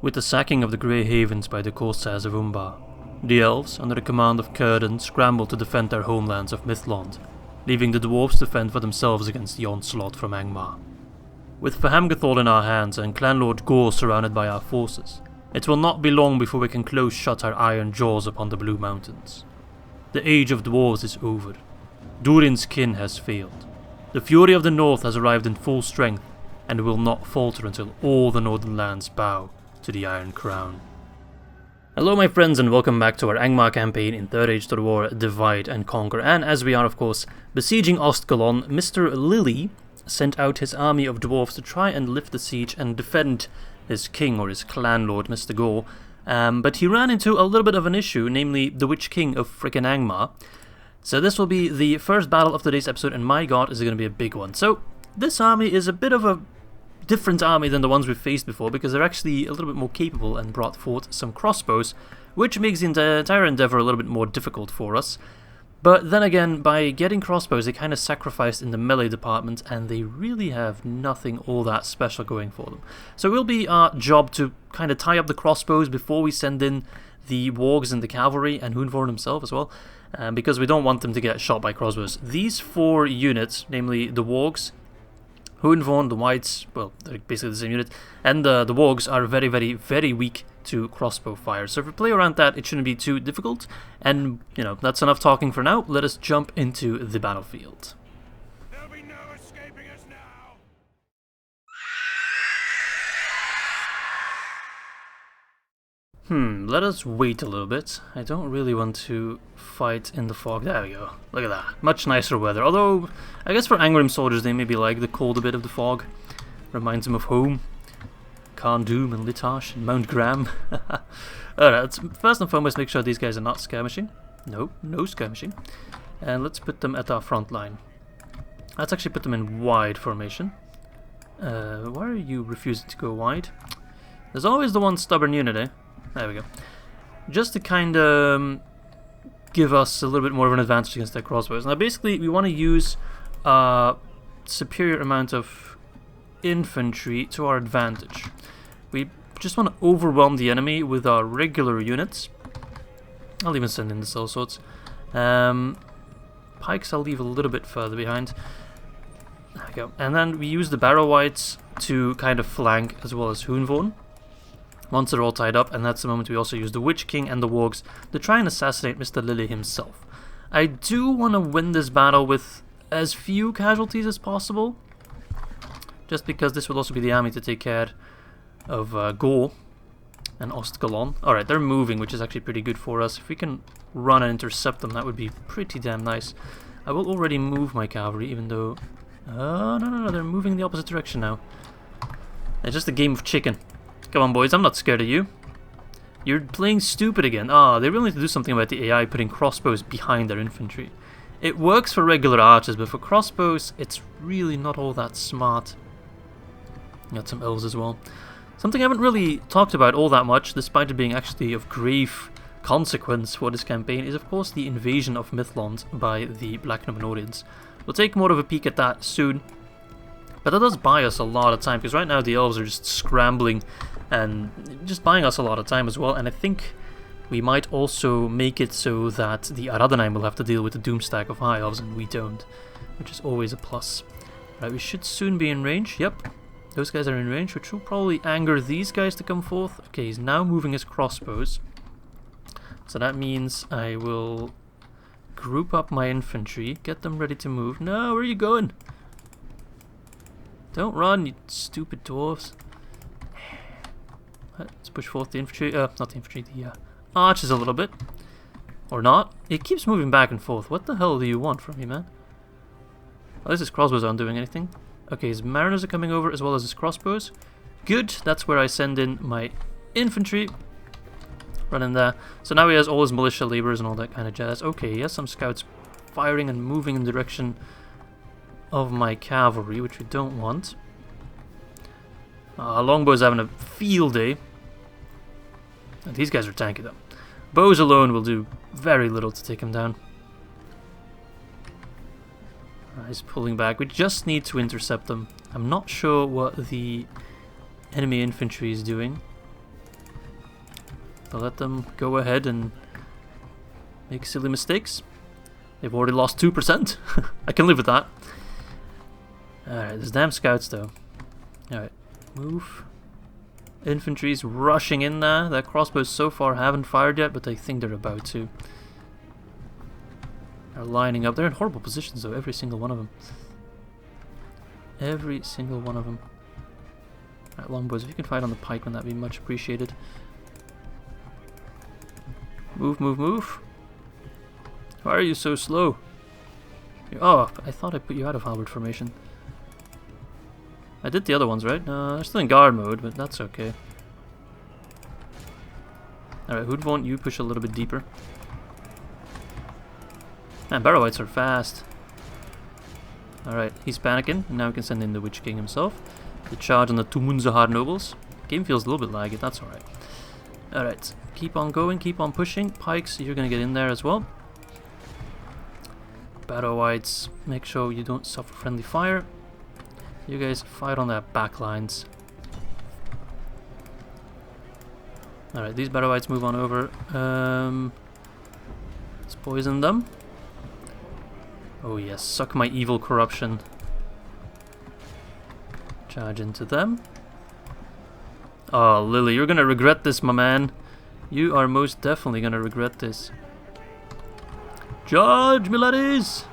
With the sacking of the Grey Havens by the Corsairs of Umbar, the elves, under the command of Círdan, scrambled to defend their homelands of Mithlond, leaving the dwarves to fend for themselves against the onslaught from Angmar. With Fahamgathol in our hands and Clanlord Gore surrounded by our forces, it will not be long before we can close shut our iron jaws upon the Blue Mountains. The age of dwarves is over. Durin's kin has failed. The fury of the north has arrived in full strength, and will not falter until all the northern lands bow to the Iron Crown. Hello my friends, and welcome back to our Angmar campaign in Third Age to the War, Divide and Conquer. And as we are of course besieging Ostgalon, Mr. Lily sent out his army of dwarves to try and lift the siege and defend his king or his clan lord, Mr. Gore. But he ran into a little bit of an issue, namely the Witch King of frickin' Angmar. So this will be the first battle of today's episode, and my god, is it going to be a big one. So this army is a bit of a different army than the ones we've faced before, because they're actually a little bit more capable and brought forth some crossbows, which makes the entire endeavor a little bit more difficult for us. But then again, by getting crossbows, they kind of sacrificed in the melee department, and they really have nothing all that special going for them. So it will be our job to kind of tie up the crossbows before we send in the wargs and the cavalry, and Hunvorn himself as well, because we don't want them to get shot by crossbows. These four units, namely the wargs, Hunvorn, the Whites, well, they're basically the same unit, and the wargs are very, very, very weak to crossbow fire. So if we play around that, it shouldn't be too difficult. And, you know, that's enough talking for now. Let us jump into the battlefield. There'll be no escaping us now. Let us wait a little bit. I don't really want to fight in the fog. There we go. Look at that. Much nicer weather. Although, I guess for Angrim soldiers, they maybe like the cold a bit of the fog. Reminds them of home. Khan Doom and Litash and Mount Graham. Alright, let's first and foremost make sure these guys are not skirmishing. No skirmishing. And let's put them at our front line. Let's actually put them in wide formation. Why are you refusing to go wide? There's always the one stubborn unit, eh? There we go. Just to kind of give us a little bit more of an advantage against their crossbows. Now basically we want to use a superior amount of infantry to our advantage. We just want to overwhelm the enemy with our regular units. I'll even send in the sellswords. Pikes I'll leave a little bit further behind. There we go. And then we use the Barrow Wights to kind of flank, as well as Hunvorn. Once they're all tied up, and that's the moment we also use the Witch King and the wargs to try and assassinate Mr. Lily himself. I do want to win this battle with as few casualties as possible, just because this will also be the army to take care of Gore and Ostgalon. Alright, they're moving, which is actually pretty good for us. If we can run and intercept them, that would be pretty damn nice. I will already move my cavalry, even though... no, they're moving in the opposite direction now. It's just a game of chicken. Come on, boys, I'm not scared of you. You're playing stupid again. They really need to do something about the AI putting crossbows behind their infantry. It works for regular archers, but for crossbows, it's really not all that smart. Got some elves as well. Something I haven't really talked about all that much, despite it being actually of grave consequence for this campaign, is of course the invasion of Mithlond by the Black Numenorians. We'll take more of a peek at that soon. But that does buy us a lot of time, because right now the elves are just scrambling and just buying us a lot of time as well. And I think we might also make it so that the Aradanaim will have to deal with the Doomstack of High Elves and we don't, which is always a plus. Right, we should soon be in range. Yep, those guys are in range, which will probably anger these guys to come forth. Okay, he's now moving his crossbows. So that means I will group up my infantry, get them ready to move. No, where are you going? Don't run, you stupid dwarves. Let's push forth the infantry, not the infantry, the archers a little bit. Or not. It keeps moving back and forth. What the hell do you want from me, man? At least his crossbows aren't doing anything. Okay, his mariners are coming over as well as his crossbows. Good, that's where I send in my infantry. Run in there. So now he has all his militia laborers and all that kind of jazz. Okay, he has some scouts firing and moving in the direction of my cavalry, which we don't want. Longbow's having a field day. And these guys are tanky though. Bows alone will do very little to take him down. He's pulling back. We just need to intercept them. I'm not sure what the enemy infantry is doing. But let them go ahead and make silly mistakes. They've already lost 2%. I can live with that. Alright, there's damn scouts though. Alright, move. Infantry's rushing in there. Their crossbows so far haven't fired yet, but I think they're about to. They're lining up. They're in horrible positions though, every single one of them. Every single one of them. Alright, longbows, if you can fight on the pikemen, that'd be much appreciated. Move, move, move. Why are you so slow? Oh, I thought I put you out of halberd formation. I did the other ones, right? No, they're still in guard mode, but that's okay. Alright, Hoodvaunt, you push a little bit deeper. Man, Barrow-wights are fast. Alright, he's panicking, and now we can send in the Witch King himself. The charge on the Tumunzahar nobles. Game feels a little bit laggy, that's alright. Alright, keep on going, keep on pushing. Pikes, you're gonna get in there as well. Barrow-wights, make sure you don't suffer friendly fire. You guys fight on their back lines. Alright, these Barrow-wights move on over. Let's poison them. Oh yes, suck my evil corruption. Charge into them. Oh, Lily, you're gonna regret this, my man. You are most definitely gonna regret this. Charge, my laddies!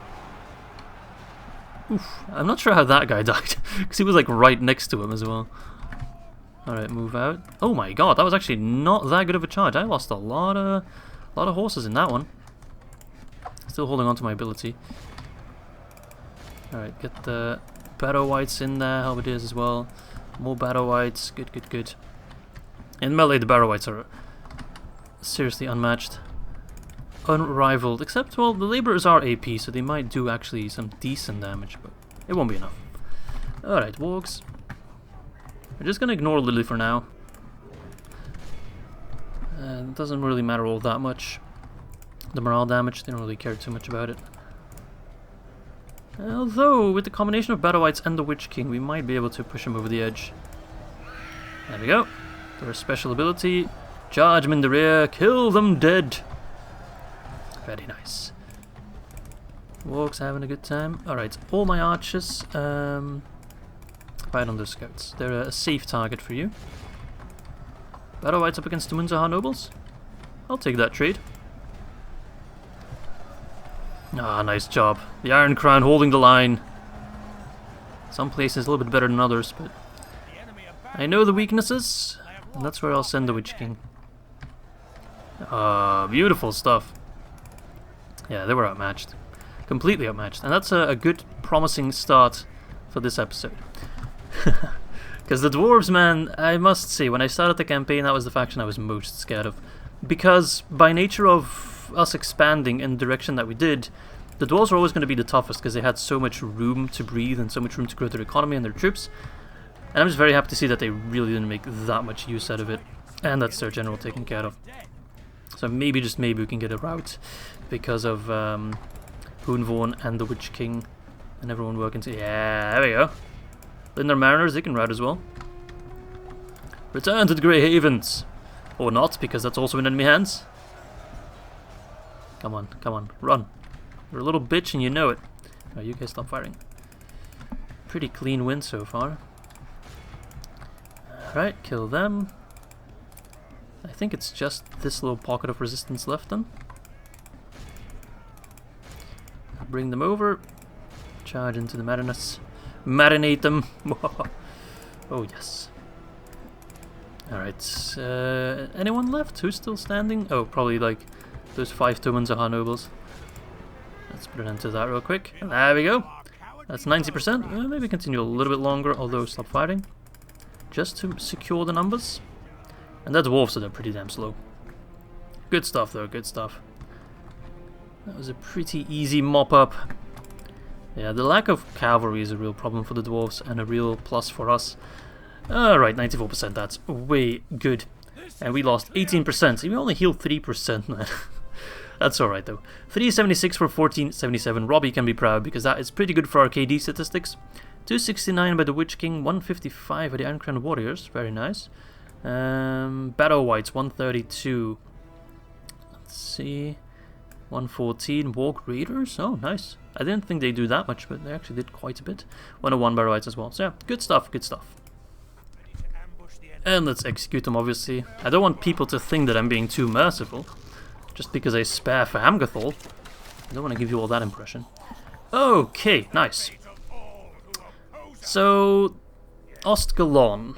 Oof, I'm not sure how that guy died, because he was like right next to him as well. Alright, move out. Oh my god, that was actually not that good of a charge. I lost a lot of horses in that one. Still holding on to my ability. Alright, get the Barrow-wights in there, halberdiers as well. More Barrow-wights, good, good, good. In melee, the Barrow-wights are seriously unmatched. Unrivaled, except, well, the laborers are AP, so they might do actually some decent damage, but it won't be enough. Alright, wargs. We're just gonna ignore Lily for now. It doesn't really matter all that much. The morale damage, they don't really care too much about it. Although, with the combination of Barrow-wights and the Witch King, we might be able to push him over the edge. There we go. Their special ability. Charge them in the rear, kill them dead. Very nice. Wargs having a good time. Alright, all my archers fight on those scouts. They're a safe target for you. Barrow-wights up against the Tumunzahar nobles. I'll take that trade. Ah, nice job. The Iron Crown holding the line. Some places a little bit better than others, but I know the weaknesses, and that's where I'll send the Witch King. Ah, beautiful stuff. Yeah, they were outmatched. Completely outmatched. And that's a good, promising start for this episode. Because the dwarves, man, I must say, when I started the campaign, that was the faction I was most scared of. Because by nature of us expanding in the direction that we did, the dwarves were always going to be the toughest because they had so much room to breathe and so much room to grow their economy and their troops. And I'm just very happy to see that they really didn't make that much use out of it. And that's their general taken care of. So maybe, just maybe, we can get a rout because of Hoonvorn and the Witch King and everyone working together. Yeah, there we go. Lindner Mariners, they can rout as well. Return to the Grey Havens! Or not, because that's also in enemy hands. Come on, run. You're a little bitch and you know it. Oh, you guys stop firing. Pretty clean win so far. Alright, kill them. I think it's just this little pocket of resistance left then. Bring them over. Charge into the Marinus. Marinate them. Oh yes. Alright, anyone left? Who's still standing? Oh, probably like those 5 Tumunzahar nobles. Let's put an end to that real quick. There we go. That's 90%. Maybe continue a little bit longer, although stop fighting. Just to secure the numbers. And that dwarf, so they're pretty damn slow. Good stuff though, good stuff. That was a pretty easy mop up. Yeah, the lack of cavalry is a real problem for the dwarves and a real plus for us. Alright, 94%, that's way good. And we lost 18%, so we only healed 3%, man. That's alright though. 376 for 1477, Robbie can be proud because that is pretty good for our KD statistics. 269 by the Witch King, 155 by the Iron Crown Warriors, very nice. Battle Whites 132. Let's see. 114 Walk Raiders. Oh, nice. I didn't think they do that much, but they actually did quite a bit. 101 Battle Whites as well. So yeah, good stuff, good stuff. And let's execute them, obviously. I don't want people to think that I'm being too merciful. Just because I spare Famgathol. I don't want to give you all that impression. Okay, nice. So, Ostgalon.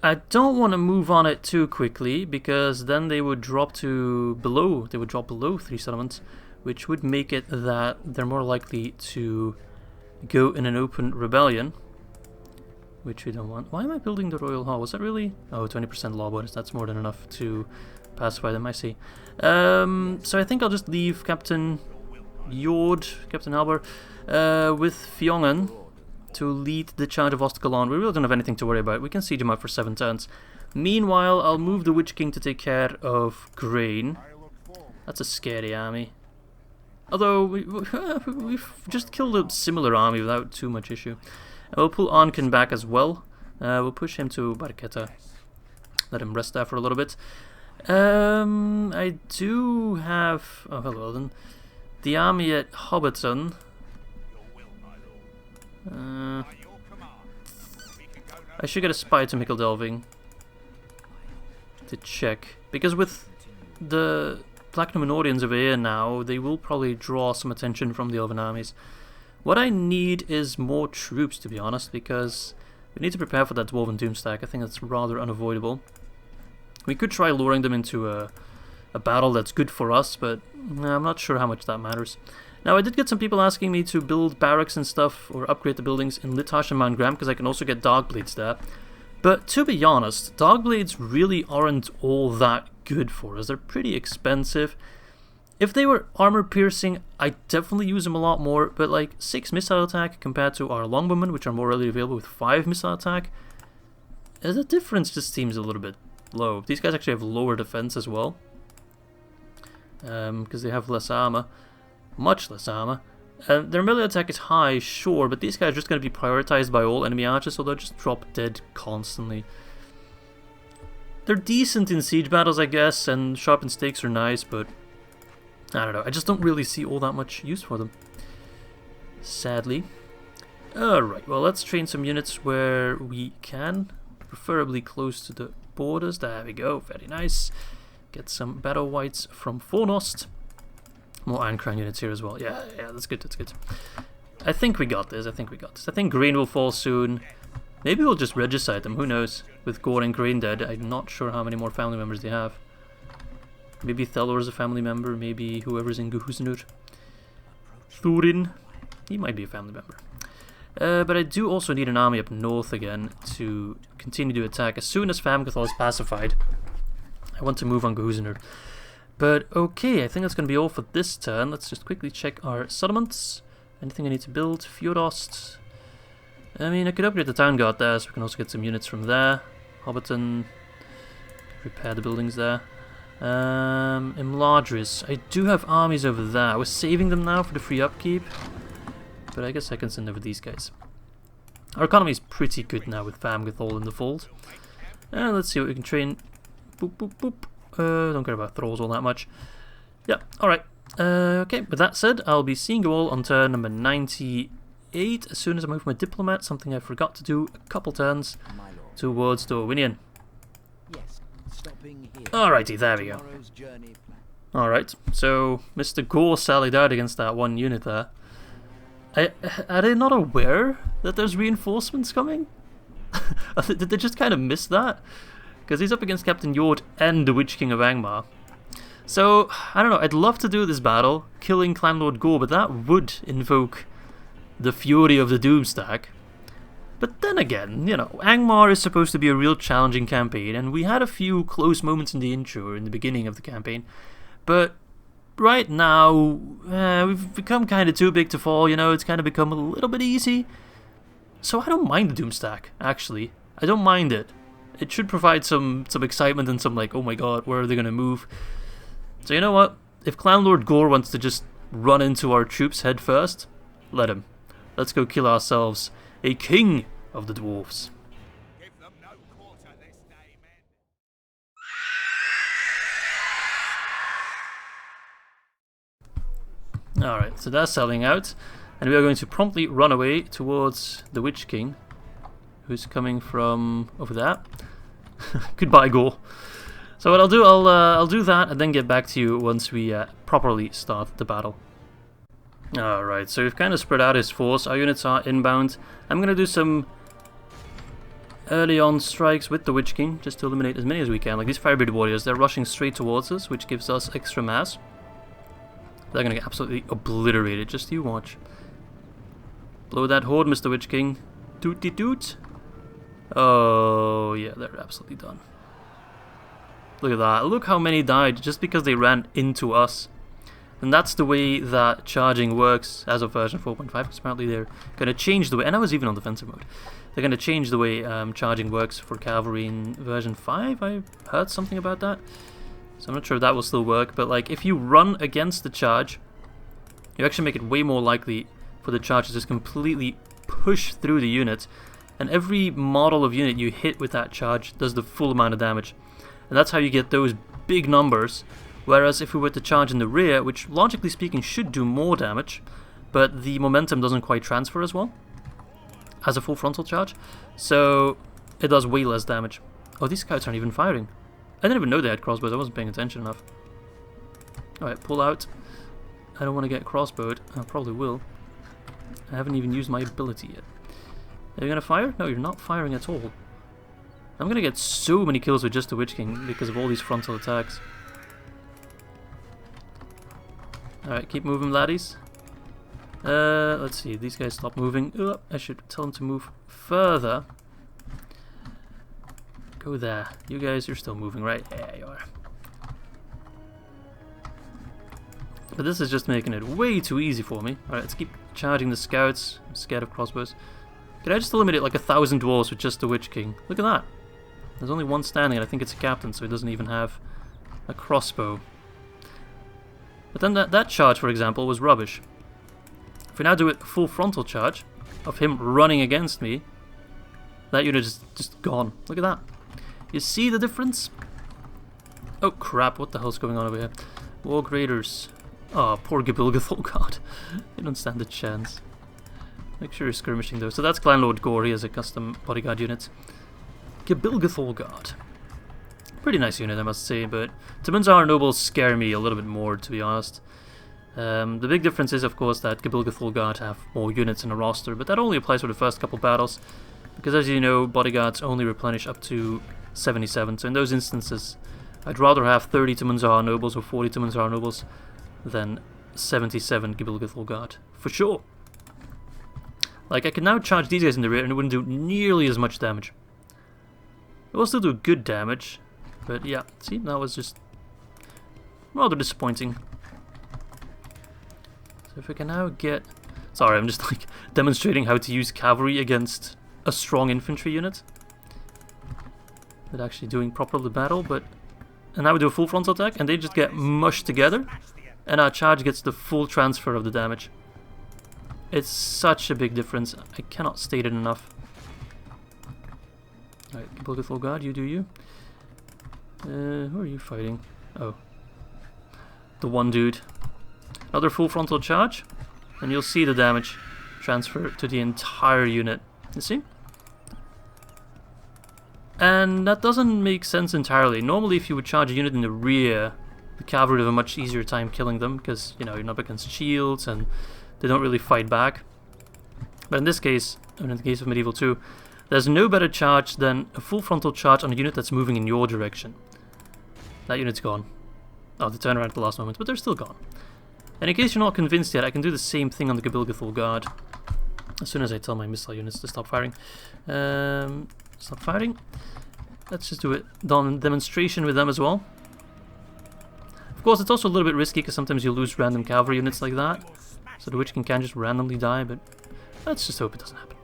I don't want to move on it too quickly, because then they would drop to below. They would drop below 3 settlements, which would make it that they're more likely to go in an open rebellion. Which we don't want. Why am I building the Royal Hall? Was that really? Oh, 20% law bonus. That's more than enough to pacify them, I see. So I think I'll just leave Captain Jord, Captain Halber, with Fiongen to lead the charge of Ostgalon. We really don't have anything to worry about. We can siege him out for 7 turns. Meanwhile, I'll move the Witch King to take care of Grain. That's a scary army. Although, we've just killed a similar army without too much issue. And we'll pull Arnken back as well. We'll push him to Barquetta. Let him rest there for a little bit. I do have... Oh, hello then. The army at Hobbiton. I should get a spy to Mikkel Delving to check. Because with the Black Numenorians over here now, they will probably draw some attention from the Elven armies. What I need is more troops, to be honest, because we need to prepare for that Dwarven Doomstack. I think that's rather unavoidable. We could try luring them into a battle that's good for us, but I'm not sure how much that matters. Now, I did get some people asking me to build barracks and stuff, or upgrade the buildings in Litash and Mount Graham, because I can also get Darkblades there. But to be honest, Darkblades really aren't all that good for us. They're pretty expensive. If they were armor piercing, I'd definitely use them a lot more, but like 6 missile attack compared to our longbowmen, which are more readily available with 5 missile attack, the difference just seems a little bit low. These guys actually have lower defense as well, because they have less armor, much less armor. Their melee attack is high, sure, but these guys are just going to be prioritized by all enemy archers, so they'll just drop dead constantly. They're decent in siege battles, I guess, and sharpened stakes are nice, but I don't know, I just don't really see all that much use for them, sadly. Alright, well, let's train some units where we can, preferably close to the borders. There we go, very nice. Get some Battle Whites from Fornost. More Iron Crown units here as well. Yeah, that's good, that's good. I think we got this, I think Grain will fall soon. Maybe we'll just regicide them, who knows. With Gore and Grain dead, I'm not sure how many more family members they have. Maybe Thelor is a family member, maybe whoever's in Guhusnur. Thurin, he might be a family member. But I do also need an army up north again to continue to attack. As soon as Famgathol is pacified, I want to move on Guhusnur. But okay, I think that's going to be all for this turn. Let's just quickly check our settlements. Anything I need to build? Fjordost. I mean, I could upgrade the town guard there, so we can also get some units from there. Hobbiton. Repair the buildings there. Imladris. I do have armies over there. I was saving them now for the free upkeep, but I guess I can send over these guys. Our economy is pretty good now with Famgathol in the fold. Let's see what we can train. Boop, boop, boop. Don't care about thralls all that much. Yeah, alright. Okay, with that said, I'll be seeing you all on turn number 98 as soon as I move my diplomat, something I forgot to do a couple turns towards Dorwinion. Alrighty, there we go. Alright, so Mr. Gore sallied out against that one unit there. Are they not aware that there's reinforcements coming? Did they just kind of miss that? Because he's up against Captain Jord and the Witch King of Angmar. So, I don't know, I'd love to do this battle, killing Clan Lord Gore, but that would invoke the fury of the Doomstack. But then again, you know, Angmar is supposed to be a real challenging campaign, and we had a few close moments in the intro, in the beginning of the campaign. But right now, we've become kind of too big to fall, you know, it's kind of become a little bit easy. So I don't mind the Doomstack, actually. I don't mind it. It should provide some excitement and some like, oh my god, where are they going to move? So you know what? If Clan Lord Gore wants to just run into our troops head first, let him. Let's go kill ourselves a king of the dwarves. Give them no quarter this day, Alright, so that's selling out. And we are going to promptly run away towards the Witch King, who's coming from over there. Goodbye, Gore. So what I'll do, I'll do that and then get back to you once we properly start the battle. Alright, so we've kind of spread out his force. Our units are inbound. I'm going to do some early on strikes with the Witch King, just to eliminate as many as we can. Like these Firebeard warriors, they're rushing straight towards us, which gives us extra mass. They're going to get absolutely obliterated, just you watch. Blow that horde, Mr. Witch King. Tooty toot. Oh, yeah, they're absolutely done. Look at that. Look how many died just because they ran into us. And that's the way that charging works as of version 4.5, because apparently they're going to change the way, and I was even on defensive mode, they're going to change the way charging works for cavalry in version 5. I heard something about that. So I'm not sure if that will still work, but like if you run against the charge, you actually make it way more likely for the charge to just completely push through the unit, and every model of unit you hit with that charge does the full amount of damage. And that's how you get those big numbers. Whereas if we were to charge in the rear, which logically speaking should do more damage, but the momentum doesn't quite transfer as well as a full frontal charge, so it does way less damage. Oh, these scouts aren't even firing. I didn't even know they had crossbows, I wasn't paying attention enough. Alright, pull out. I don't want to get crossbowed. I probably will. I haven't even used my ability yet. Are you going to fire? No, you're not firing at all. I'm going to get so many kills with just the Witch King because of all these frontal attacks. Alright, keep moving, laddies. Let's see, these guys stop moving. I should tell them to move further. Go there. You guys, you're still moving, right? Yeah, you are. But this is just making it way too easy for me. Alright, let's keep charging the scouts. I'm scared of crossbows. Could I just eliminate like 1,000 dwarves with just the Witch King? Look at that. There's only one standing, and I think it's a captain, so he doesn't even have a crossbow. But then that charge, for example, was rubbish. If we now do a full frontal charge of him running against me, that unit is just gone. Look at that. You see the difference? Oh crap, what the hell's going on over here? Warg Raiders. Oh, poor Gibilgathol, god. They don't stand a chance. Make sure you're skirmishing though. So that's Clan Lord Gore, he has a custom bodyguard unit. Gibilgathol guard. Pretty nice unit, I must say, but Tumunzar nobles scare me a little bit more, to be honest. The big difference is, of course, that Gibilgathol guard have more units in a roster, but that only applies for the first couple battles, because as you know, bodyguards only replenish up to 77, so in those instances, I'd rather have 30 Tumunzar nobles or 40 Tumunzar nobles than 77 Gibilgathol guard, for sure. Like, I can now charge these guys in the rear and it wouldn't do nearly as much damage. It will still do good damage, but yeah, see, that was just rather disappointing. So if we can now get... Sorry, I'm just like demonstrating how to use cavalry against a strong infantry unit. But actually doing proper the battle, but... And now we do a full frontal attack and they just get mushed together. And our charge gets the full transfer of the damage. It's such a big difference. I cannot state it enough. Alright, Gibilgathol guard, you do you. Who are you fighting? Oh. The one dude. Another full frontal charge. And you'll see the damage transfer to the entire unit. You see? And that doesn't make sense entirely. Normally if you would charge a unit in the rear, the cavalry would have a much easier time killing them, because, you know, you're not up against shields and they don't really fight back. But in this case, and in the case of Medieval 2, there's no better charge than a full frontal charge on a unit that's moving in your direction. That unit's gone. Oh, they turn around at the last moment, but they're still gone. And in case you're not convinced yet, I can do the same thing on the Gibilgathol guard. As soon as I tell my missile units to stop firing. Stop firing. Let's just do a demonstration with them as well. Of course, it's also a little bit risky because sometimes you lose random cavalry units like that. So the Witch King can just randomly die, but let's just hope it doesn't happen.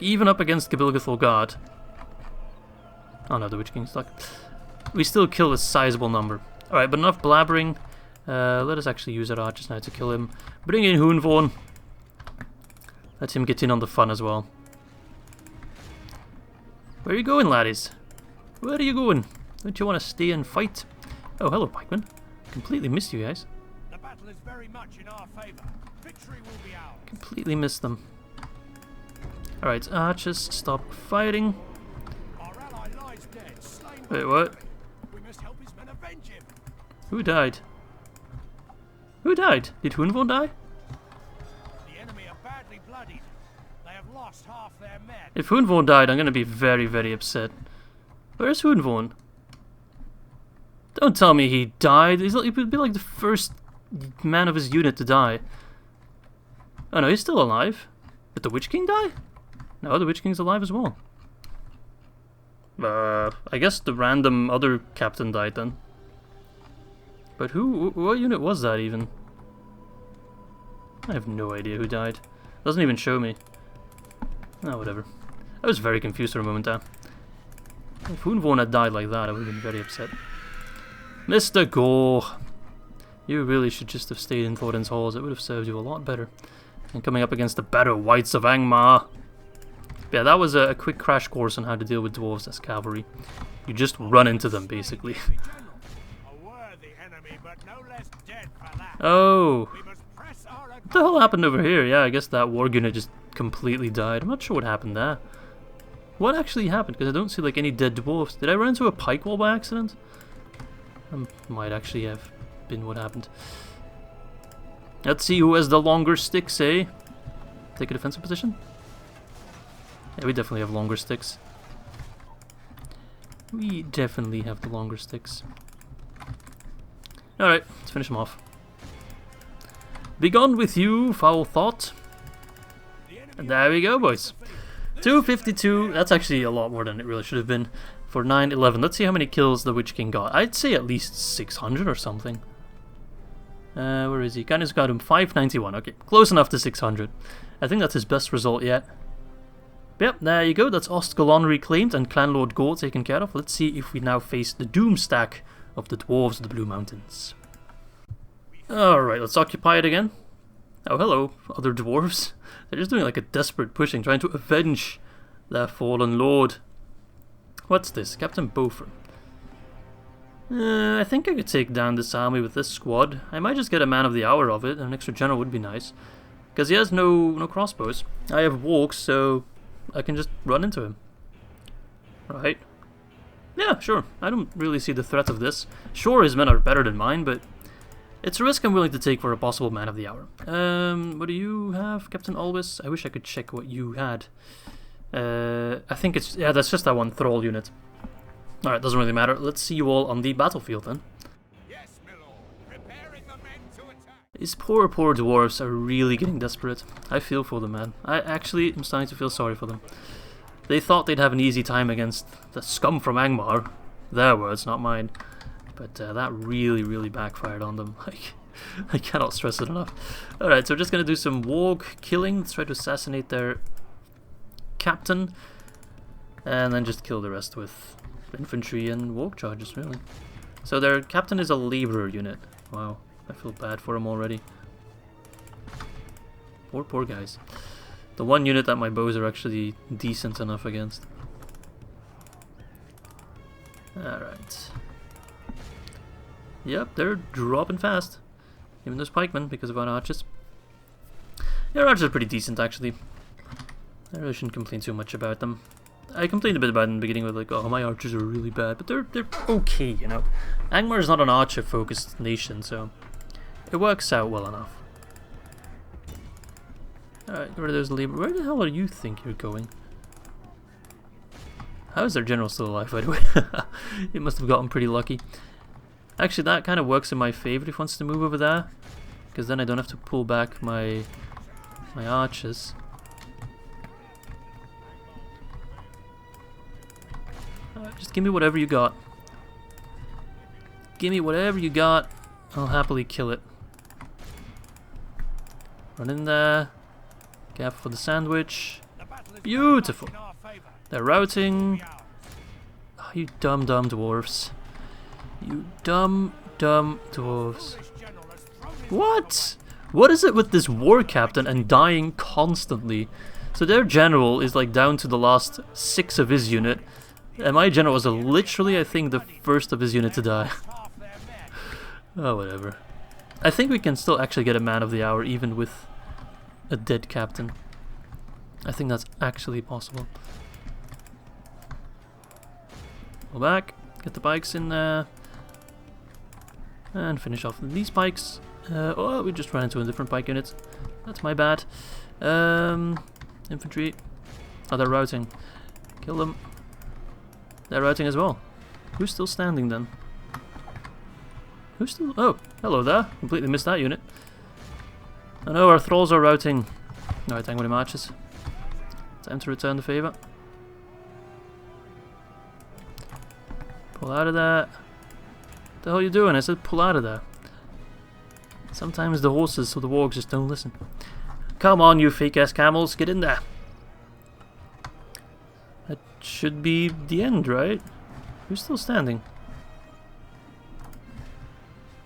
Even up against Gibilgathol guard. Oh no, the Witch King's stuck. We still kill a sizable number. Alright, but enough blabbering. Let us actually use our archers now to kill him. Bring in Hoonvorn. Let him get in on the fun as well. Where are you going, laddies? Where are you going? Don't you want to stay and fight? Oh, hello, pikemen. Completely missed you guys. The battle battle is very much in our favor. Victory will be ours. Completely missed them. Alright, archers, stop fighting. Our ally lies dead, slain. Wait, what? We must help his men avenge him. Who died? Who died? Did Hunvorn die? The enemy are badly bloodied. They have lost half their men. If Hunvorn died, I'm gonna be very, very upset. Where's Hunvorn? Don't tell me he died. He would be like the first man of his unit to die. Oh no, he's still alive. Did the Witch King die? No, the Witch King's alive as well. I guess the random other captain died then. But what unit was that even? I have no idea who died. Doesn't even show me. Oh, whatever. I was very confused for a moment there. If Hunvorn had died like that, I would have been very upset. Mr. Gore! You really should just have stayed in Thorin's halls. It would have served you a lot better. And coming up against the better Whites of Angmar. Yeah, that was a quick crash course on how to deal with dwarves as cavalry. You just run into them, basically. A worthy enemy, but no less dead for that. Oh! We must press our What the hell happened over here? Yeah, I guess that war unit just completely died. I'm not sure what happened there. What actually happened? Because I don't see like any dead dwarves. Did I run into a pike wall by accident? Might actually have been what happened. Let's see who has the longer sticks, eh? Take a defensive position? Yeah, we definitely have longer sticks. We definitely have the longer sticks. Alright, let's finish them off. Begone with you, foul thought. And there we go, boys. 252, that's actually a lot more than it really should have been. For 911, let's see how many kills the Witch King got. I'd say at least 600 or something. Where is he? Gaius got him 591, okay. Close enough to 600. I think that's his best result yet. Yep, there you go, that's Ostgalon reclaimed and Clanlord Gore taken care of. Let's see if we now face the doom stack of the Dwarves of the Blue Mountains. Alright, let's occupy it again. Oh, hello, other dwarves. They're just doing like a desperate pushing, trying to avenge their fallen lord. What's this? Captain Beaufort. I think I could take down this army with this squad. I might just get a man of the hour of it, and an extra general would be nice. Because he has no crossbows. I have walks, so I can just run into him. Right? Yeah, sure. I don't really see the threat of this. Sure, his men are better than mine, but it's a risk I'm willing to take for a possible man of the hour. What do you have, Captain Alwis? I wish I could check what you had. I think it's... yeah, that's just that one thrall unit. Alright, doesn't really matter. Let's see you all on the battlefield then. Yes, my lord. Preparing the men to attack. These poor dwarves are really getting desperate. I feel for them, man. I actually am starting to feel sorry for them. They thought they'd have an easy time against the scum from Angmar. Their words, not mine. But that really backfired on them. I cannot stress it enough. Alright, so we're just going to do some warg killing. Let's try to assassinate their captain. And then just kill the rest with infantry and warg charges, really. So their captain is a labourer unit. Wow, I feel bad for him already. Poor guys. The one unit that my bows are actually decent enough against. Alright. Yep, they're dropping fast. Even those pikemen, because of our archers. Yeah, our archers are pretty decent, actually. I really shouldn't complain too much about them. I complained a bit about it in the beginning with like, oh, my archers are really bad, but they're okay, you know. Angmar is not an archer-focused nation, so it works out well enough. Alright, get rid of those labor. Where the hell do you think you're going? How is their general still alive, by the way? He must have gotten pretty lucky. Actually, that kind of works in my favor if he wants to move over there, because then I don't have to pull back my archers. Just give me whatever you got. Give me whatever you got. I'll happily kill it. Run in there. Careful for the sandwich. Beautiful. They're routing. Oh, you dumb dwarves. You dumb dwarves. What? What is it with this war captain and dying constantly? So their general is like down to the last 6 of his unit. And my general was literally, I think, the first of his unit to die. Oh, whatever. I think we can still actually get a man of the hour even with a dead captain. I think that's actually possible. Go back, get the pikes in there, and finish off these pikes. Oh, we just ran into a different pike unit. That's my bad. Infantry. Oh, they're routing. Kill them. They're routing as well. Who's still standing then? Who's still... Oh, hello there. Completely missed that unit. Oh no, our thralls are routing. Alright, Tango de marches. Time to return the favour. Pull out of there. What the hell are you doing? I said pull out of there. Sometimes the horses or the wargs just don't listen. Come on, you fake ass camels, get in there. That should be the end, right? Who's still standing?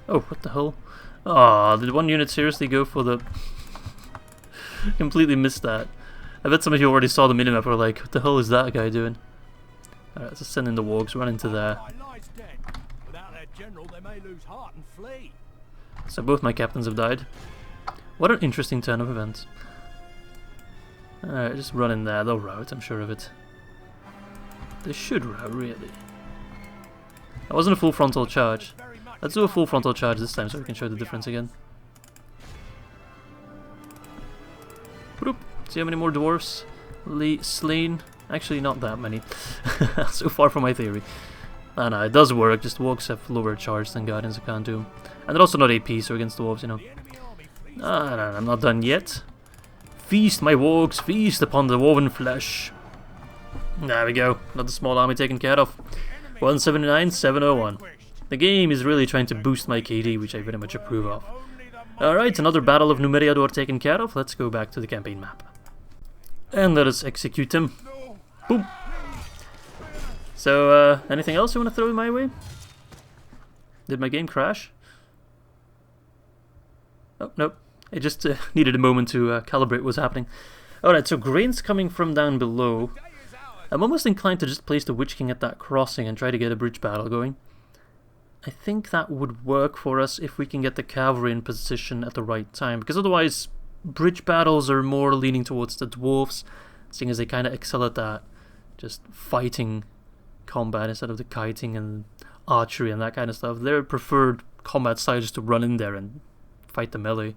Oh, what the hell? Aw, did one unit seriously go for the... Completely missed that. I bet some of you already saw the minimap and were like, what the hell is that guy doing? Alright, let's just send in the wargs, run into there. Without their general, they may lose heart and flee. So both my captains have died. What an interesting turn of events. Alright, just run in there, they'll rout, I'm sure of it. They should rout, really. That wasn't a full frontal charge. Let's do a full frontal charge this time so we can show the difference again. Whoop. See how many more dwarfs slain? Actually, not that many. So far from my theory. No, it does work, just wargs have lower charge than Guardians of Khantum. And they're also not AP, so against dwarves, you know. No, I'm not done yet. Feast, my wargs, feast upon the woven flesh. There we go, another small army taken care of. 179, 701. The game is really trying to boost my KD, which I very much approve of. Alright, another Battle of Numeriador taken care of. Let's go back to the campaign map. And let us execute him. Boom. So, anything else you want to throw my way? Did my game crash? Oh, nope. I just needed a moment to calibrate what was happening. Alright, so grain's coming from down below. I'm almost inclined to just place the Witch King at that crossing and try to get a bridge battle going. I think that would work for us if we can get the cavalry in position at the right time, because otherwise bridge battles are more leaning towards the dwarves, seeing as they kind of excel at that, just fighting combat instead of the kiting and archery and that kind of stuff. Their preferred combat style is to run in there and fight the melee.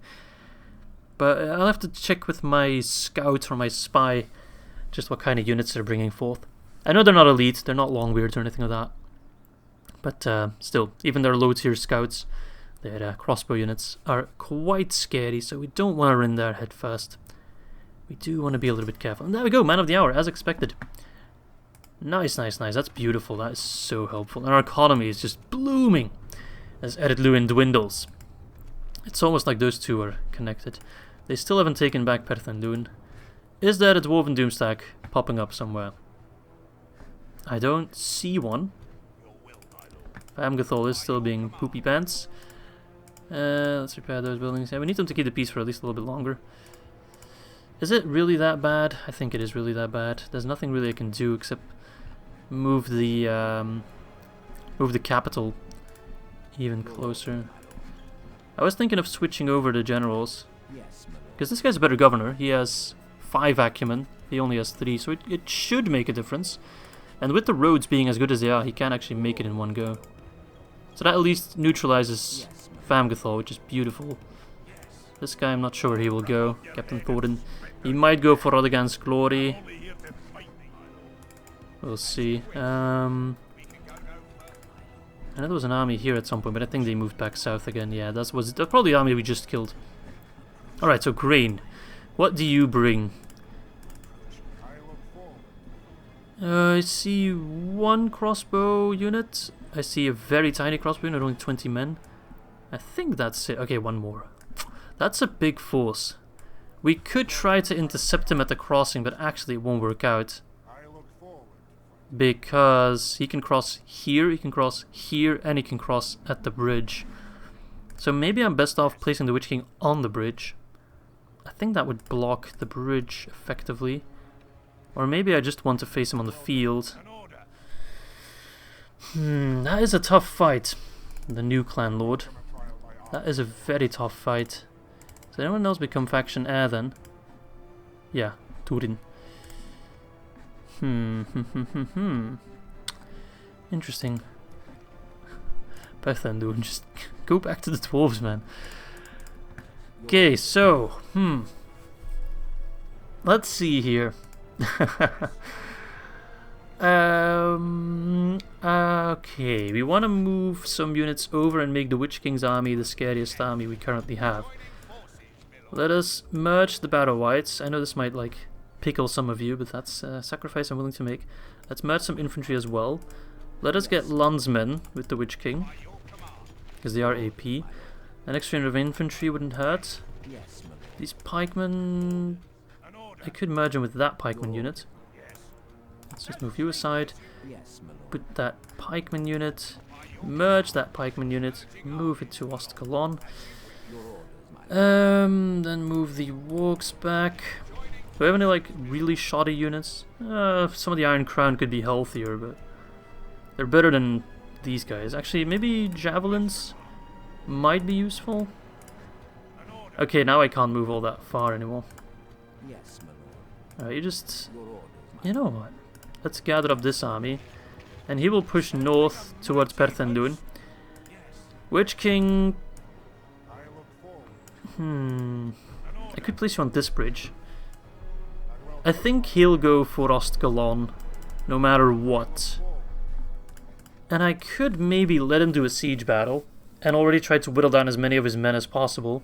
But I'll have to check with my scout or my spy just what kind of units they're bringing forth. I know they're not elite, they're not Longbeards or anything like that. But still, even their low tier scouts, their crossbow units, are quite scary, so we don't want to run there head first. We do want to be a little bit careful. And there we go, man of the hour, as expected. Nice, nice, nice. That's beautiful. That is so helpful. And our economy is just blooming as Ered Luin dwindles. It's almost like those two are connected. They still haven't taken back Perth and Luin. Is there a Dwarven Doomstack popping up somewhere? I don't see one. Famgathol is still being poopy pants. Let's repair those buildings. Yeah, we need them to keep the peace for at least a little bit longer. Is it really that bad? I think it is really that bad. There's nothing really I can do except move the capital even closer. I was thinking of switching over to generals, because this guy's a better governor. He has 5 acumen, he only has 3, so it should make a difference. And with the roads being as good as they are, he can actually make it in one go. So that at least neutralizes Famgathol, which is beautiful. This guy, I'm not sure where he will go. Captain Thorin. He might go for Rodigan's Glory. We'll see. I know there was an army here at some point, but I think they moved back south again. Yeah, that's probably the army we just killed. Alright, so Grain. What do you bring? I see 1 crossbow unit. I see a very tiny crossbow unit, only 20 men. I think that's it. Okay, 1 more. That's a big force. We could try to intercept him at the crossing, but actually it won't work out. Because he can cross here, and he can cross at the bridge. So maybe I'm best off placing the Witch King on the bridge. I think that would block the bridge effectively. Or maybe I just want to face him on the field. That is a tough fight. The new clan lord. That is a very tough fight. Does anyone else become faction heir then? Yeah, Turin. Interesting. Perthandun, just go back to the dwarves, man. Okay, so, let's see here. Okay, we want to move some units over and make the Witch King's army the scariest army we currently have. Let us merge the Battle Whites. I know this might, like, pickle some of you, but that's a sacrifice I'm willing to make. Let's merge some infantry as well. Let us get Landsmen with the Witch King, because they are AP. An extra unit of infantry wouldn't hurt. These pikemen, I could merge them with that pikeman unit. Let's just move you aside. Put that pikeman unit, merge that pikeman unit, move it to Ostkalon. Then move the wargs back. Do we have any like really shoddy units? Some of the Iron Crown could be healthier, but they're better than these guys. Actually, maybe javelins might be useful. Okay, now I can't move all that far anymore. Alright, you know what? Let's gather up this army, and he will push north towards Perthandun. Witch King... I could place you on this bridge. I think he'll go for Ostgalon, no matter what. And I could maybe let him do a siege battle, and already try to whittle down as many of his men as possible.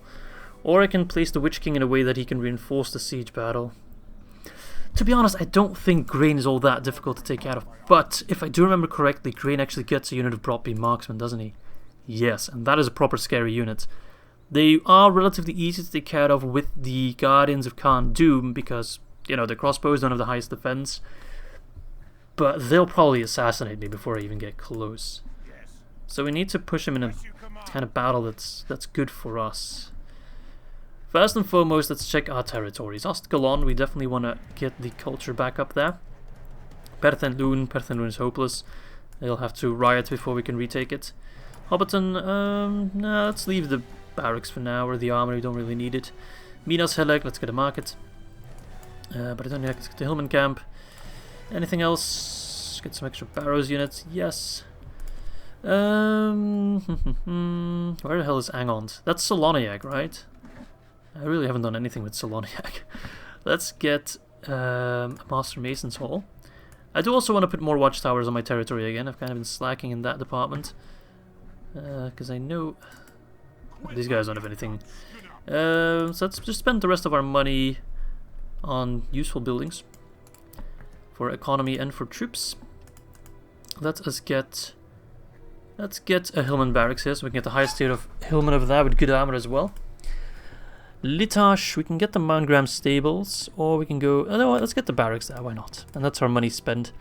Or I can place the Witch King in a way that he can reinforce the siege battle. To be honest, I don't think Grain is all that difficult to take care of. But if I do remember correctly, Grain actually gets a unit of Broadbeam Marksmen, doesn't he? Yes, and that is a proper scary unit. They are relatively easy to take care of with the Guardians of Khan Doom, because, you know, the crossbows don't have the highest defense. But they'll probably assassinate me before I even get close. So we need to push him in a kind of battle that's good for us. First and foremost, let's check our territories. Ostgalon, we definitely want to get the culture back up there. Perthandun is hopeless. They'll have to riot before we can retake it. Hobbiton, nah, let's leave the barracks for now, or the armory, we don't really need it. Minas Helek, let's get a market. But I don't need to get the Hillman camp. Anything else? Get some extra Barrows units, yes. Where the hell is Angond? That's Soloniac, right? I really haven't done anything with Soloniac. Let's get a Master Mason's Hall. I do also want to put more watchtowers on my territory again. I've kind of been slacking in that department. Because I know... these guys don't have anything. So let's just spend the rest of our money on useful buildings. For economy and for troops. Let's get a Hillman barracks here, so we can get the highest tier of Hillman over there with good armor as well. Litash, we can get the Mount Graham stables, or we can go... oh, no, let's get the barracks there, why not? And that's our money spent.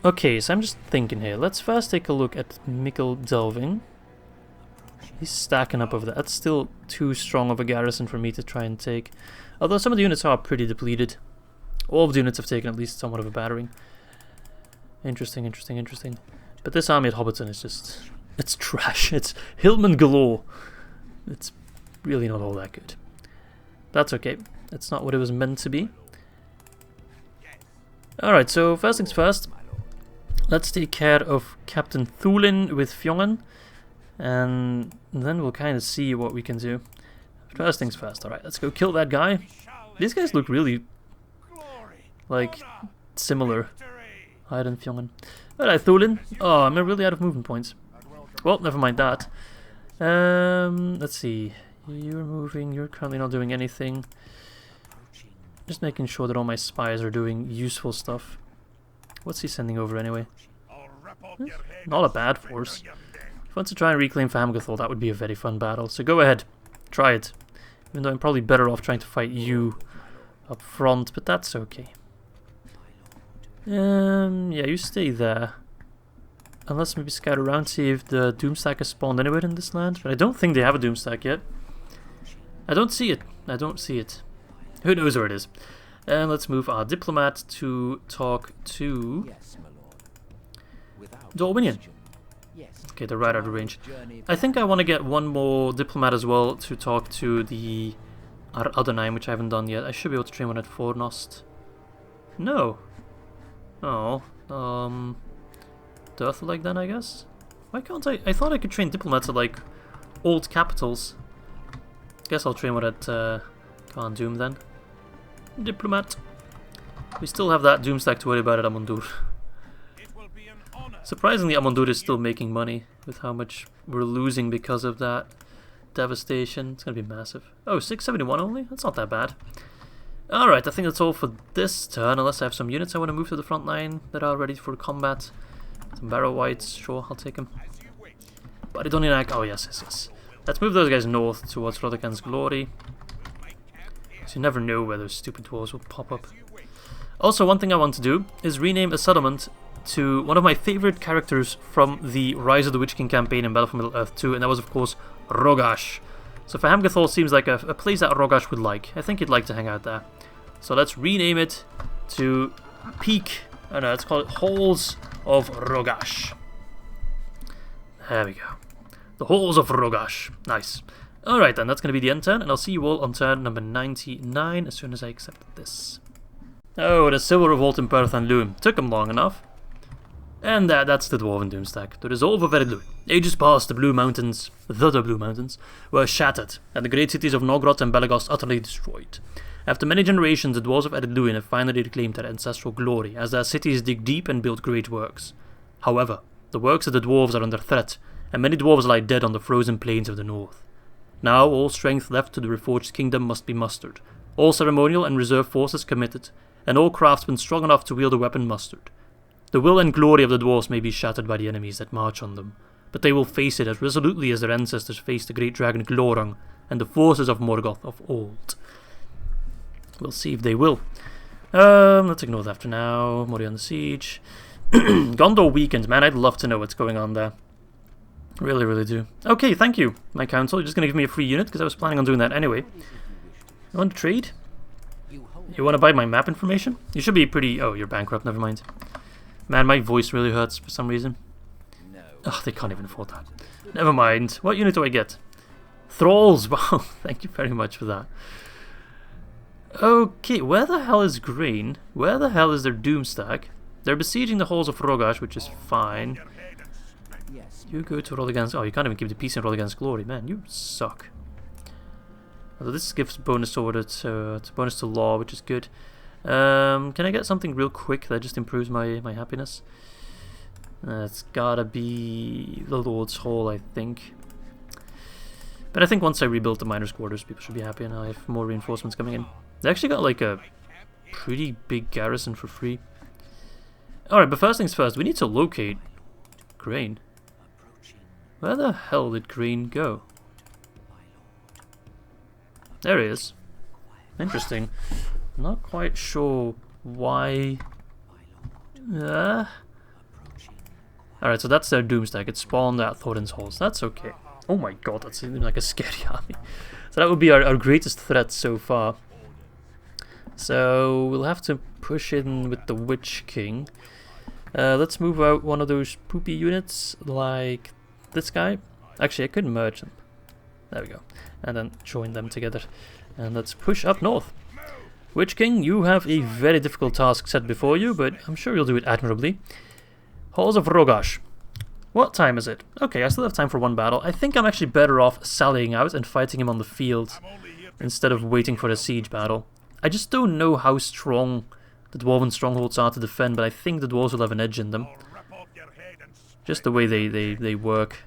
Okay, so I'm just thinking here. Let's first take a look at Mikkel Delving. He's stacking up over there. That's still too strong of a garrison for me to try and take. Although some of the units are pretty depleted. All of the units have taken at least somewhat of a battering. Interesting, interesting, interesting. But this army at Hobbiton is just... it's trash. It's Hillman galore. It's really not all that good. That's okay. That's not what it was meant to be. Alright, so first things first. Let's take care of Captain Thulin with Fjongen. And then we'll kind of see what we can do. First things first. Alright, let's go kill that guy. These guys look really... like, similar. Higher than Fjongen. Alright, Thulin. Oh, I'm really out of movement points. Well, never mind that. Let's see. You're moving. You're currently not doing anything. Just making sure that all my spies are doing useful stuff. What's he sending over anyway? Not a bad force. If you want to try and reclaim Famgathol, that would be a very fun battle. So go ahead. Try it. Even though I'm probably better off trying to fight you up front, but that's okay. Yeah, you stay there. Unless maybe scout around, see if the Doomstack has spawned anywhere in this land. But I don't think they have a Doomstack yet. I don't see it. I don't see it. Who knows where it is. And let's move our diplomat to talk to Dorwinion. Okay, they're right out of range. I think I want to get one more diplomat as well to talk to the other 9, which I haven't done yet. I should be able to train one at Fornost. No. Oh. Dirthaleg then, I guess? Why can't I? I thought I could train diplomats at, like, old capitals. Guess I'll train one at Khan Doom then. Diplomat. We still have that Doom stack to worry about at Amandur. Surprisingly, Amandur is still making money with how much we're losing because of that devastation. It's going to be massive. Oh, 671 only? That's not that bad. Alright, I think that's all for this turn, unless I have some units I want to move to the front line that are ready for combat. Some Barrow Whites, sure, I'll take them. Baridoniac, oh yes. Let's move those guys north towards Rodigan's Glory. So you never know where those stupid dwarves will pop up. Also, one thing I want to do is rename a settlement to one of my favorite characters from the Rise of the Witch King campaign in Battle for Middle-earth 2, and that was, of course, Rogash. So Fahamgathol seems like a place that Rogash would like. I think he'd like to hang out there. So let's rename it to Peak. Oh no, let's call it Halls of Rogash. There we go. The Halls of Rogash. Nice. Alright then, that's going to be the end turn, and I'll see you all on turn number 99 as soon as I accept this. Oh, the Civil Revolt in Perth and Loom. Took them long enough. And that's the Dwarven Doomstack. The resolve of Eredluin. Ages past, the Blue Mountains, were shattered, and the great cities of Nogrod and Belegost utterly destroyed. After many generations, the dwarves of Eredluin have finally reclaimed their ancestral glory, as their cities dig deep and build great works. However, the works of the dwarves are under threat, and many dwarves lie dead on the frozen plains of the north. Now all strength left to the reforged kingdom must be mustered, all ceremonial and reserve forces committed, and all craftsmen strong enough to wield a weapon mustered. The will and glory of the dwarves may be shattered by the enemies that march on them, but they will face it as resolutely as their ancestors faced the great dragon Glorung and the forces of Morgoth of old. We'll see if they will. Let's ignore that for now. Mori on the siege. Gondor weakened, man. I'd love to know what's going on there. Really, really do. Okay, thank you, my council. You're just going to give me a free unit, because I was planning on doing that anyway. You want to trade? You want to buy my map information? You should be pretty... Oh, you're bankrupt, never mind. Man, my voice really hurts for some reason. Oh, they can't even afford that. Never mind. What unit do I get? Thralls! Wow, thank you very much for that. Okay, where the hell is Green? Where the hell is their Doomstack? They're besieging the halls of Rogash, which is fine. You go to Rodigan's... Oh, you can't even keep the peace in Rodigan's Glory. Man, you suck. Although this gives bonus order to bonus to law, which is good. Can I get something real quick that just improves my happiness? It's gotta be the Lord's Hall, I think. But I think once I rebuild the miners' quarters, people should be happy, and I have more reinforcements coming in. They actually got like a pretty big garrison for free. Alright, but first things first, we need to locate Crane. Where the hell did Crane go? There he is. Interesting. Not quite sure why. Alright, so that's their Doomstack. It spawned at Thorin's Halls. That's okay. Oh my god, that's even like a scary army. So that would be our greatest threat so far. So we'll have to push in with the Witch King. Let's move out one of those poopy units like this guy. Actually, I could merge them. There we go. And then join them together. And let's push up north. Witch King, you have a very difficult task set before you, but I'm sure you'll do it admirably. Halls of Rogash. What time is it? Okay, I still have time for one battle. I think I'm actually better off sallying out and fighting him on the field instead of waiting for a siege battle. I just don't know how strong the Dwarven strongholds are to defend, but I think the Dwarves will have an edge in them. Just the way they work.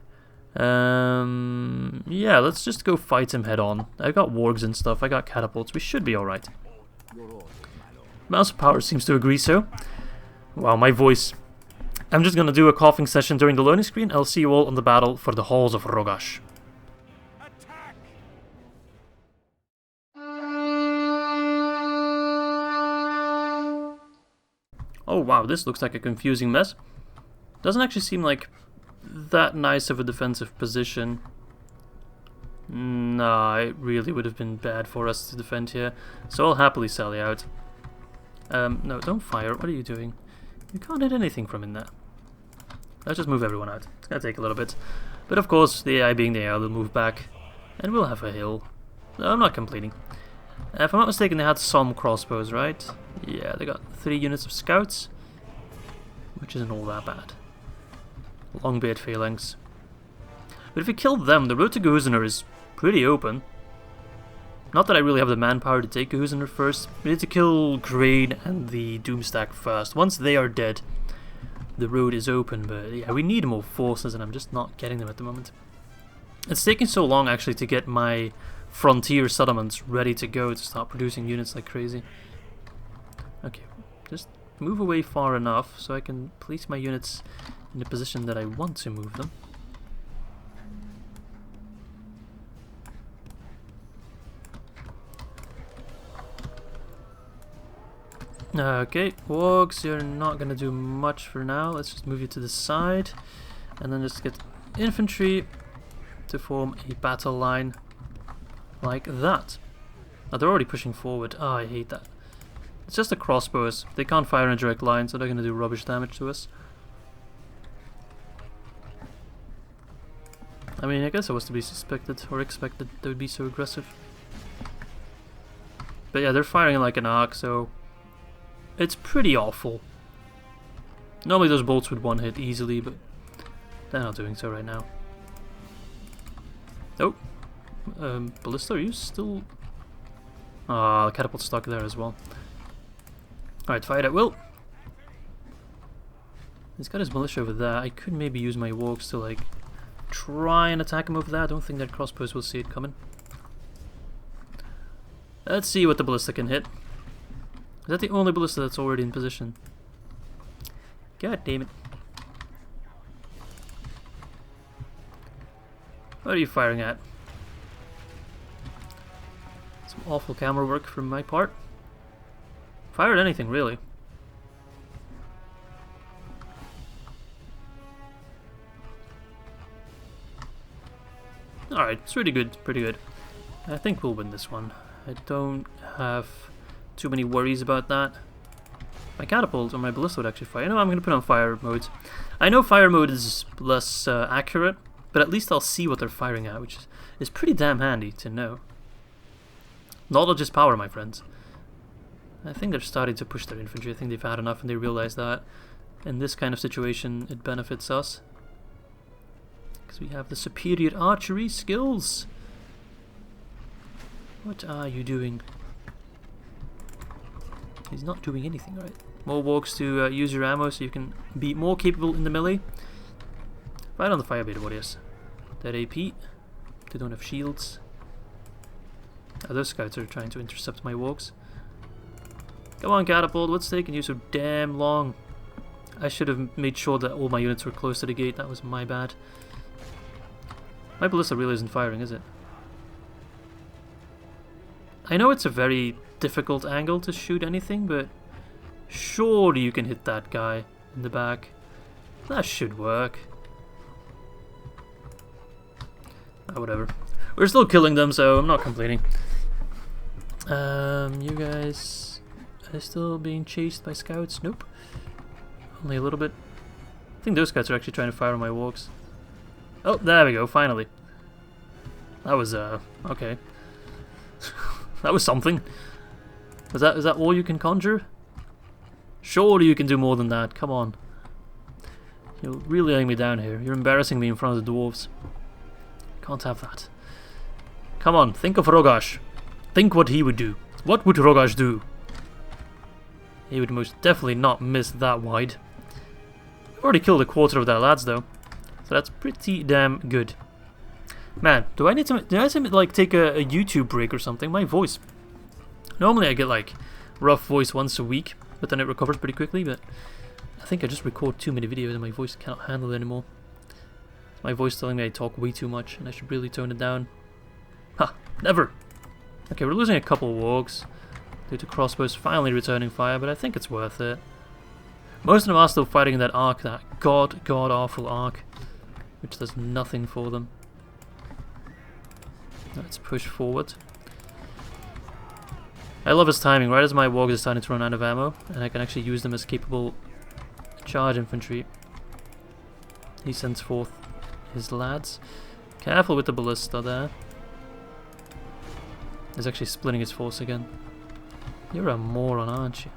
Yeah, let's just go fight him head on. I got wargs and stuff, I got catapults, we should be alright. Mouse of Power seems to agree so. Wow, my voice. I'm just gonna do a coughing session during the loading screen. I'll see you all on the battle for the Halls of Rogash. Oh wow, this looks like a confusing mess. Doesn't actually seem like that nice of a defensive position. Nah, it really would have been bad for us to defend here. So I'll happily sally out. No, don't fire. What are you doing? You can't hit anything from in there. Let's just move everyone out. It's gonna take a little bit. But of course, the AI being the AI, they'll move back. And we'll have a hill. No, I'm not complaining. If I'm not mistaken, they had some crossbows, right? Yeah, they got 3 units of scouts. Which isn't all that bad. Longbeard phalanx. But if we kill them, the road to Gehusener is pretty open. Not that I really have the manpower to take Gehusener first. We need to kill Grain and the Doomstack first. Once they are dead, the road is open. But yeah, we need more forces and I'm just not getting them at the moment. It's taking so long actually to get my frontier settlements ready to go to start producing units like crazy. Okay, just move away far enough so I can place my units in the position that I want to move them. Okay, Wargs, you're not gonna do much for now. Let's just move you to the side and then just get infantry to form a battle line like that. Now they're already pushing forward. Oh, I hate that. It's just the crossbows. They can't fire in a direct line, so they're gonna do rubbish damage to us. I mean, I guess it was to be suspected or expected they would be so aggressive. But yeah, they're firing like an arc, so it's pretty awful. Normally those bolts would one hit easily, but they're not doing so right now. Oh, Ballista, are you still? Ah, catapult stuck there as well. Alright, fight at will. He's got his militia over there. I could maybe use my wargs to like try and attack him over there. I don't think that crossbows will see it coming. Let's see what the ballista can hit. Is that the only ballista that's already in position? God damn it. What are you firing at? Some awful camera work from my part. Fire at anything, really. Alright, it's pretty good, pretty good. I think we'll win this one. I don't have too many worries about that. My catapult or my ballista would actually fire. No, I'm going to put on fire mode. I know fire mode is less accurate, but at least I'll see what they're firing at, which is pretty damn handy to know. Knowledge is power, my friends. I think they're starting to push their infantry. I think they've had enough and they realize that in this kind of situation it benefits us. Because we have the superior archery skills. What are you doing? He's not doing anything, right? More wargs to use your ammo so you can be more capable in the melee. Right on the fire beta warriors. They're AP. They don't have shields. Oh, those scouts are trying to intercept my wargs. Come on, catapult, what's taking you so damn long? I should have made sure that all my units were close to the gate. That was my bad. My ballista really isn't firing, is it? I know it's a very difficult angle to shoot anything, but surely you can hit that guy in the back. That should work. Oh, whatever. We're still killing them, so I'm not complaining. You guys are still being chased by scouts? Nope. Only a little bit. I think those scouts are actually trying to fire on my wargs. Oh, there we go, finally. That was, okay. That was something. Is that all you can conjure? Surely you can do more than that, come on. You're really letting me down here. You're embarrassing me in front of the dwarves. Can't have that. Come on, think of Rogash. Think what he would do. What would Rogash do? He would most definitely not miss that wide. We've already killed a quarter of their lads though. So that's pretty damn good. Man, do I need to like take a YouTube break or something? My voice. Normally I get like rough voice once a week, but then it recovers pretty quickly, but I think I just record too many videos and my voice cannot handle it anymore. My voice telling me I talk way too much and I should really tone it down. Ha! Never! Okay, we're losing a couple wargs due to crossbows finally returning fire, but I think it's worth it. Most of them are still fighting in that arc, that god-awful arc, which does nothing for them. Let's push forward. I love his timing, right as my wargs are starting to run out of ammo, and I can actually use them as capable charge infantry. He sends forth his lads. Careful with the ballista there. He's actually splitting his force again. You're a moron, aren't you?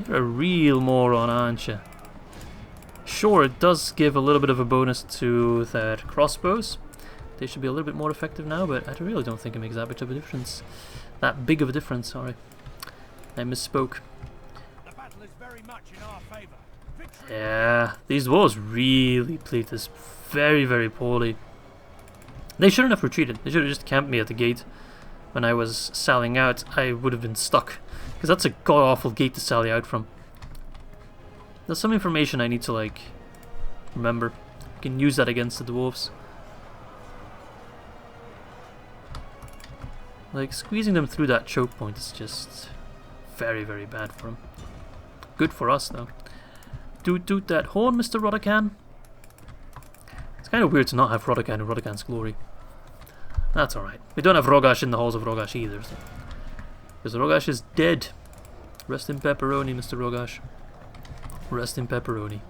You're a real moron, aren't you? Sure, it does give a little bit of a bonus to their crossbows. They should be a little bit more effective now, but I really don't think it makes that big of a difference. That big of a difference, sorry. I misspoke. The battle is very much in our favor. Victory. Yeah, these dwarves really played this very, very poorly. They shouldn't have retreated. They should have just camped me at the gate. When I was sallying out, I would have been stuck. Because that's a god-awful gate to sally out from. There's some information I need to, like, remember. I can use that against the dwarves. Like, squeezing them through that choke point is just very, very bad for them. Good for us, though. Toot toot that horn, Mr. Rodakan. It's kind of weird to not have Rodakan in Rodakan's glory. That's alright. We don't have Rogash in the halls of Rogash either. So. Because Rogash is dead. Rest in pepperoni, Mr. Rogash. Rest in pepperoni.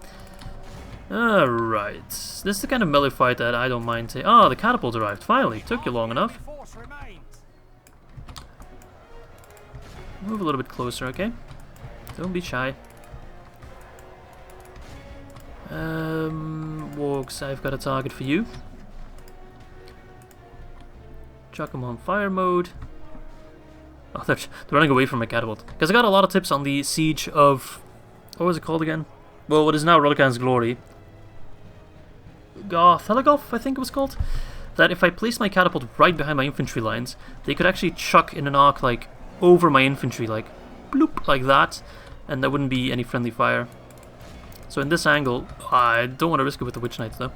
Alright. This is the kind of melee fight that I don't mind taking. Ah, the catapult arrived. Finally. Took you long enough. Force remains. Move a little bit closer, okay? Don't be shy. Wargs, I've got a target for you. Chuck them on fire mode. Oh, they're running away from my catapult. Because I got a lot of tips on the siege of... What was it called again? Well, what is now Rodakan's glory. Thelagoth, I think it was called. That if I placed my catapult right behind my infantry lines, they could actually chuck in an arc, like, over my infantry, like, bloop, like that. And there wouldn't be any friendly fire. So in this angle, I don't want to risk it with the Witch Knights, though.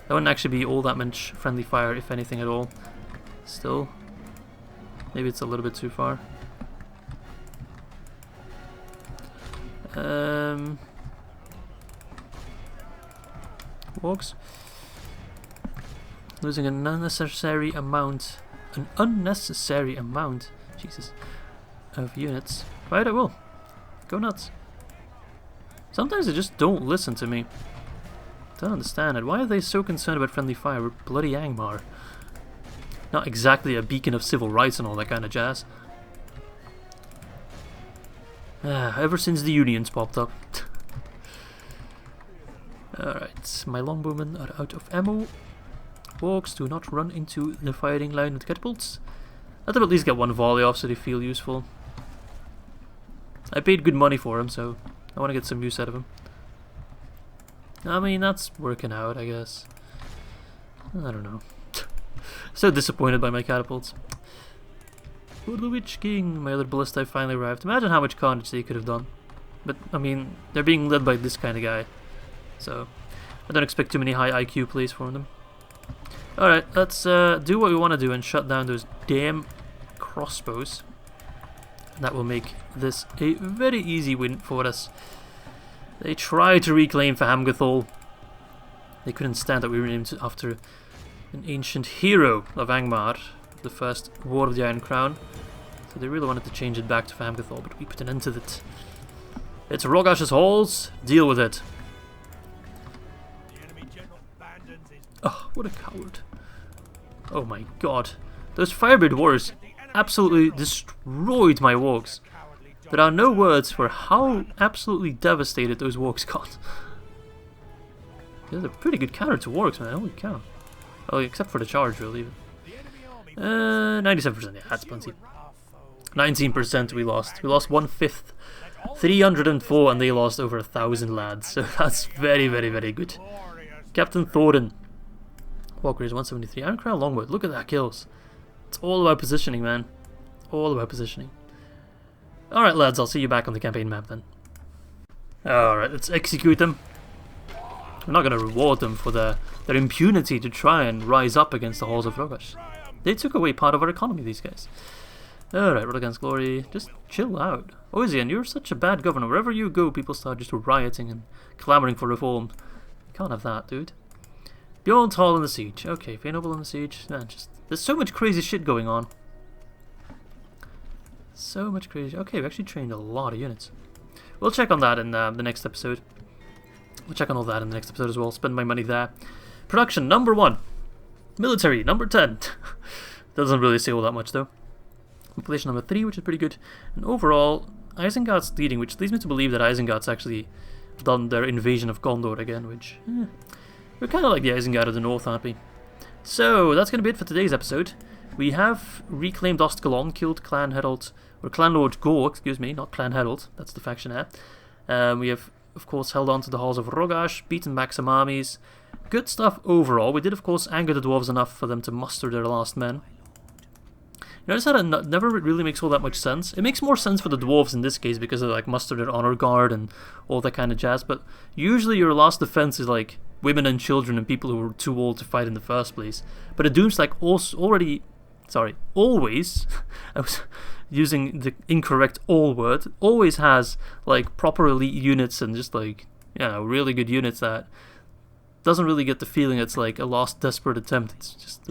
There wouldn't actually be all that much friendly fire, if anything at all. Still, maybe it's a little bit too far. Walks. Losing an unnecessary amount. Jesus. Of units. Right, I will. Go nuts. Sometimes they just don't listen to me. Don't understand it. Why are they so concerned about friendly fire? We're bloody Angmar. Not exactly a beacon of civil rights and all that kind of jazz. Ever since the unions popped up. Alright, my longbowmen are out of ammo. Orcs, do not run into the firing line with catapults. Let them at least get one volley off so they feel useful. I paid good money for them, so I want to get some use out of them. I mean, that's working out, I guess. I don't know. So disappointed by my catapults. For the Witch King, my other ballista finally arrived. Imagine how much carnage they could have done. But, I mean, they're being led by this kind of guy. So, I don't expect too many high IQ plays from them. Alright, let's do what we want to do and shut down those damn crossbows. That will make this a very easy win for us. They tried to reclaim for Hamgathol. They couldn't stand that we were named after an ancient hero of Angmar, the first War of the Iron Crown. So they really wanted to change it back to Famgathol, but we put an end to it. It's Rogash's halls, deal with it. The enemy general abandons his Oh, what a coward. Oh my god. Those Firebird warriors absolutely destroyed my wargs. cowardly dog. There are no words for how absolutely devastated those wargs got. They're a pretty good counter to wargs, man. Holy cow. Oh, except for the charge, really. The enemy army 97%, yeah, that's plenty. 19% we lost. We lost 1/5. 304 and they lost over 1,000 lads. So that's very, very, very good. warriors. Captain Thorin. Walker is 173. Iron Crown Longwood. Look at that kills. It's all about positioning, man. All about positioning. Alright, lads, I'll see you back on the campaign map then. Alright, let's execute them. We're not going to reward them for their impunity to try and rise up against the halls of Rogash. They took away part of our economy, these guys. Alright, Rodakan's glory. Just chill out. Oisian, you're such a bad governor. Wherever you go, people start just rioting and clamoring for reform. Can't have that, dude. Bjorn Tall in the siege. Okay, Feyenoble in the siege. Man, just there's so much crazy shit going on. So much crazy. Okay, we actually trained a lot of units. We'll check on that in the next episode. We'll check on all that in the next episode as well. Spend my money there. Production, number 1. Military, number 10. Doesn't really say all that much though. Population number 3, which is pretty good. And overall, Isengard's leading, which leads me to believe that Isengard's actually done their invasion of Gondor again, which... we're kind of like the Isengard of the North, aren't we? So, that's going to be it for today's episode. We have reclaimed Ostgalon, killed Clan Herald, or Clan Lord Gore, excuse me, not Clan Herald, that's the faction there. We have, of course, held on to the halls of Rogash, beaten back some armies. Good stuff overall. We did, of course, anger the dwarves enough for them to muster their last men. You notice how that never really makes all that much sense? It makes more sense for the dwarves in this case because they like muster their honor guard and all that kind of jazz, but usually your last defense is like women and children and people who were too old to fight in the first place. But a Doomstack always, I was using the incorrect all word, always has like proper elite units and just like, you know, really good units that doesn't really get the feeling it's like a last desperate attempt. It's just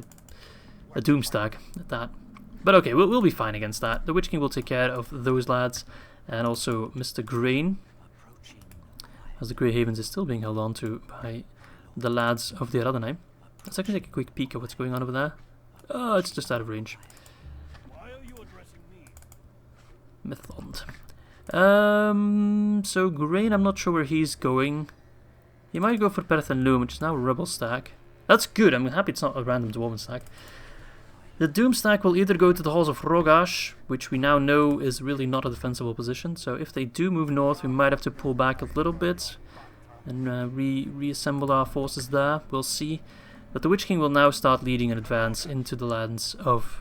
a Doomstack at that. But okay, we'll be fine against that. The Witch King will take care of those lads, and also Mr. Grain, as the Grey Havens is still being held on to by the lads of the Aradanheim. Let's actually take a quick peek at what's going on over there. Oh, it's just out of range. Why are you addressing me? Mythland. So Grain, I'm not sure where he's going. He might go for Perth and Loom, which is now a rebel stack. That's good, I'm happy it's not a random dwarven stack. The Doomstack will either go to the halls of Rogash, which we now know is really not a defensible position, so if they do move north we might have to pull back a little bit and reassemble our forces there, we'll see. But the Witch King will now start leading an advance into the lands of,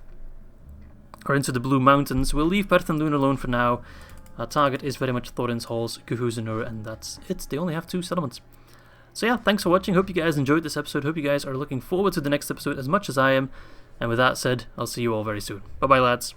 or into the Blue Mountains. We'll leave Perth and Loon alone for now. Our target is very much Thorin's Halls, Guhuzanur, and that's it. They only have 2 settlements. So yeah, thanks for watching, hope you guys enjoyed this episode, hope you guys are looking forward to the next episode as much as I am. And with that said, I'll see you all very soon. Bye bye lads.